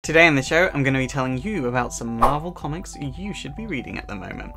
Today on the show, I'm going to be telling you about some Marvel comics you should be reading at the moment.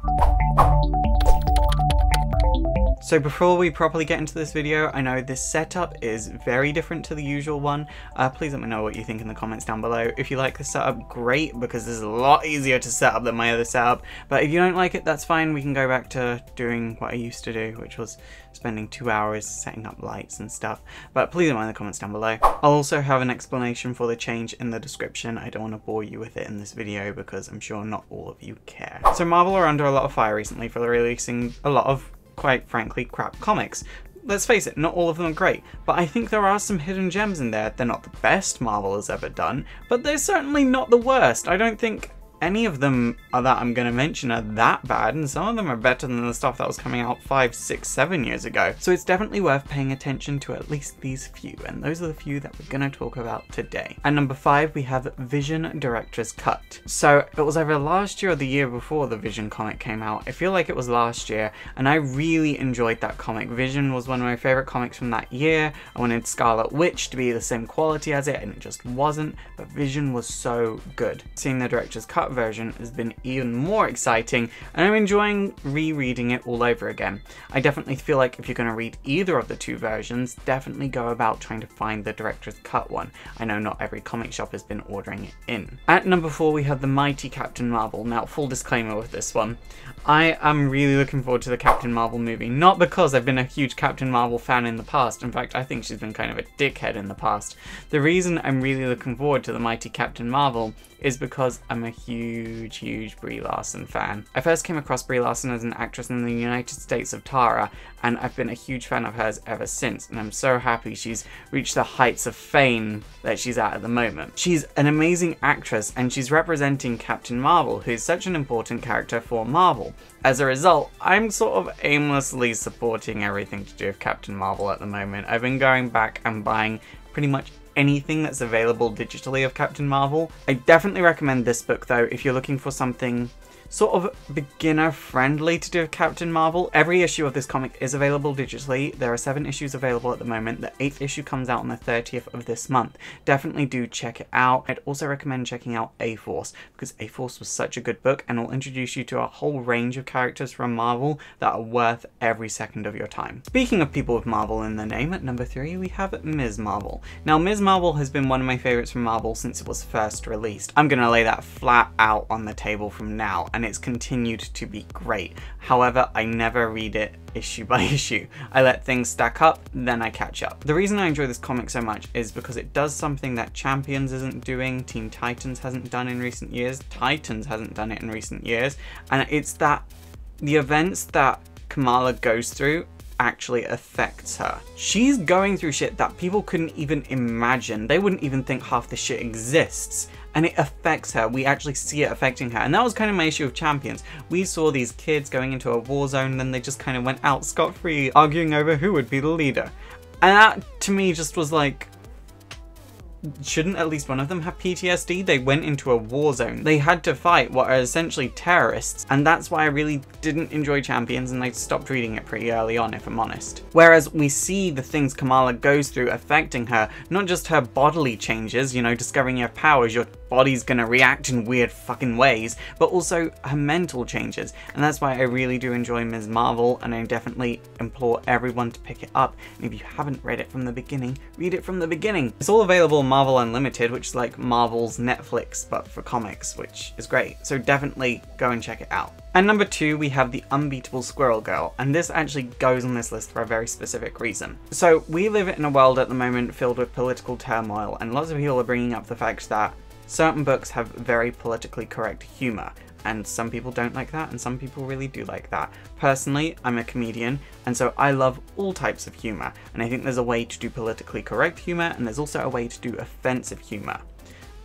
So before we properly get into this video, I know this setup is very different to the usual one. Please let me know what you think in the comments down below. If you like this setup, great, because this is a lot easier to set up than my other setup. But if you don't like it, that's fine. We can go back to doing what I used to do, which was spending 2 hours setting up lights and stuff. But please let me know in the comments down below. I'll also have an explanation for the change in the description. I don't want to bore you with it in this video because I'm sure not all of you care. So Marvel are under a lot of fire recently for releasing a lot of, quite frankly, crap comics. Let's face it, not all of them are great, but I think there are some hidden gems in there. They're not the best Marvel has ever done, but they're certainly not the worst. I don't think any of them that I'm going to mention are that bad, and some of them are better than the stuff that was coming out 5, 6, 7 years ago. So it's definitely worth paying attention to at least these few, and those are the few that we're going to talk about today. At number 5, we have Vision Director's Cut. So it was either last year or the year before the Vision comic came out. I feel like it was last year, and I really enjoyed that comic. Vision was one of my favorite comics from that year. I wanted Scarlet Witch to be the same quality as it, and it just wasn't, but Vision was so good. Seeing the Director's Cut version has been even more exciting, and I'm enjoying rereading it all over again. I definitely feel like if you're going to read either of the two versions, definitely go about trying to find the Director's Cut one. I know not every comic shop has been ordering it in. At number 4, we have the Mighty Captain Marvel. Now, full disclaimer with this one, I am really looking forward to the Captain Marvel movie, not because I've been a huge Captain Marvel fan in the past. In fact, I think she's been kind of a dickhead in the past. The reason I'm really looking forward to the Mighty Captain Marvel is because I'm a huge Brie Larson fan. I first came across Brie Larson as an actress in the United States of Tara, and I've been a huge fan of hers ever since, and I'm so happy she's reached the heights of fame that she's at the moment. She's an amazing actress, and she's representing Captain Marvel, who's such an important character for Marvel. As a result, I'm sort of aimlessly supporting everything to do with Captain Marvel at the moment. I've been going back and buying pretty much anything that's available digitally of Captain Marvel. I definitely recommend this book though if you're looking for something sort of beginner friendly to do with Captain Marvel. Every issue of this comic is available digitally. There are 7 issues available at the moment. The 8th issue comes out on the 30th of this month. Definitely do check it out. I'd also recommend checking out A-Force, because A-Force was such a good book and will introduce you to a whole range of characters from Marvel that are worth every second of your time. Speaking of people with Marvel in their name, at number 3 we have Ms. Marvel. Now, Ms. Marvel has been one of my favorites from Marvel since it was first released. I'm gonna lay that flat out on the table from now, and it's continued to be great. However, I never read it issue by issue. I let things stack up, then I catch up. The reason I enjoy this comic so much is because it does something that Champions isn't doing, Teen Titans hasn't done in recent years, Titans hasn't done it in recent years, and it's that the events that Kamala goes through actually affects her. She's going through shit that people couldn't even imagine. They wouldn't even think half the shit exists, and it affects her. We actually see it affecting her, and that was kind of my issue with Champions. We saw these kids going into a war zone, and then they just kind of went out scot-free, arguing over who would be the leader. And that, to me, just was like, shouldn't at least one of them have PTSD? They went into a war zone. They had to fight what are essentially terrorists, and that's why I really didn't enjoy Champions, and I stopped reading it pretty early on, if I'm honest. Whereas we see the things Kamala goes through affecting her, not just her bodily changes, you know, discovering your powers, your body's gonna react in weird fucking ways, but also her mental changes, and that's why I really do enjoy Ms. Marvel, and I definitely implore everyone to pick it up. And if you haven't read it from the beginning, read it from the beginning. It's all available on Marvel Unlimited, which is like Marvel's Netflix but for comics, which is great, so definitely go and check it out. And number 2, we have The Unbeatable Squirrel Girl, and this actually goes on this list for a very specific reason. So we live in a world at the moment filled with political turmoil, and lots of people are bringing up the fact that certain books have very politically correct humour, and some people don't like that, and some people really do like that. Personally, I'm a comedian, and so I love all types of humour, and I think there's a way to do politically correct humour, and there's also a way to do offensive humour.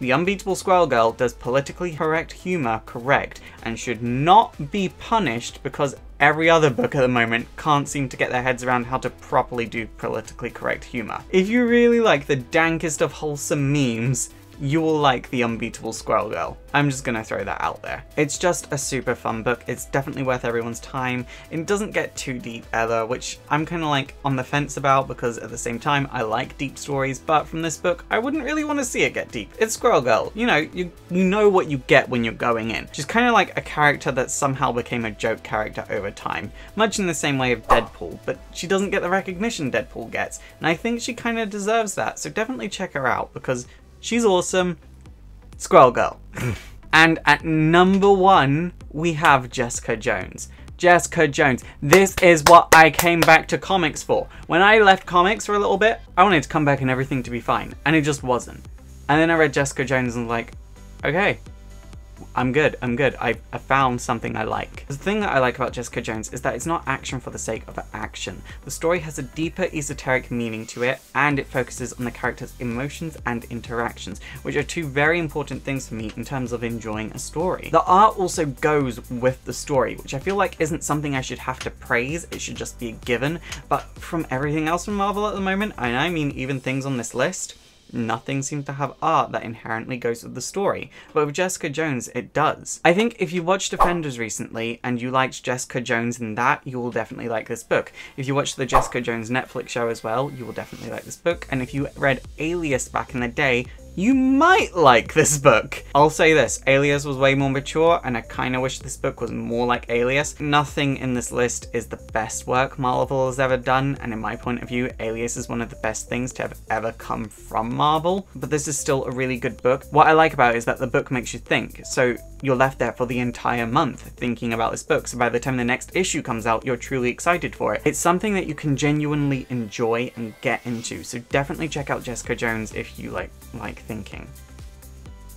The Unbeatable Squirrel Girl does politically correct humour correct, and should not be punished because every other book at the moment can't seem to get their heads around how to properly do politically correct humour. If you really like the dankest of wholesome memes, you will like The Unbeatable Squirrel Girl. I'm just gonna throw that out there. It's just a super fun book. It's definitely worth everyone's time. It doesn't get too deep either, which I'm kind of like on the fence about, because at the same time I like deep stories, but from this book I wouldn't really want to see it get deep. It's Squirrel Girl. You know, you know what you get when you're going in. She's kind of like a character that somehow became a joke character over time, much in the same way of Deadpool, but she doesn't get the recognition Deadpool gets, and I think she kind of deserves that, so definitely check her out because she's awesome. Squirrel Girl. And at number 1, we have Jessica Jones. Jessica Jones. This is what I came back to comics for. When I left comics for a little bit, I wanted to come back and everything to be fine, and it just wasn't. And then I read Jessica Jones and was like, okay, I'm good. I found something I like. The thing that I like about Jessica Jones is that it's not action for the sake of action. The story has a deeper esoteric meaning to it, and it focuses on the character's emotions and interactions, which are 2 very important things for me in terms of enjoying a story. The art also goes with the story, which I feel like isn't something I should have to praise, it should just be a given, but from everything else from Marvel at the moment, and I mean even things on this list, nothing seems to have art that inherently goes with the story, but with Jessica Jones it does. I think if you watched Defenders recently and you liked Jessica Jones in that, you will definitely like this book. If you watched the Jessica Jones Netflix show as well, you will definitely like this book, and if you read Alias back in the day, you might like this book. I'll say this, Alias was way more mature, and I kind of wish this book was more like Alias. Nothing in this list is the best work Marvel has ever done, and in my point of view, Alias is one of the best things to have ever come from Marvel, but this is still a really good book. What I like about it is that the book makes you think, so you're left there for the entire month thinking about this book, so by the time the next issue comes out, you're truly excited for it. It's something that you can genuinely enjoy and get into, so definitely check out Jessica Jones if you like thinking.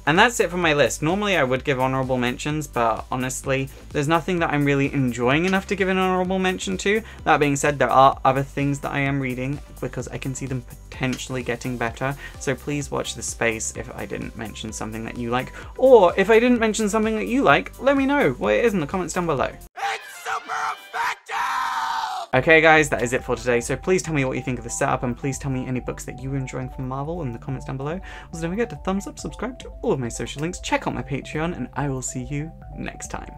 And that's it for my list. Normally I would give honorable mentions, but honestly, there's nothing that I'm really enjoying enough to give an honorable mention to. That being said, there are other things that I am reading because I can see them potentially getting better. So please watch this space if I didn't mention something that you like, or if I didn't mention something that you like, let me know what it is in the comments down below. Okay guys, that is it for today, so please tell me what you think of the setup, and please tell me any books that you are enjoying from Marvel in the comments down below. Also don't forget to thumbs up, subscribe to all of my social links, check out my Patreon, and I will see you next time.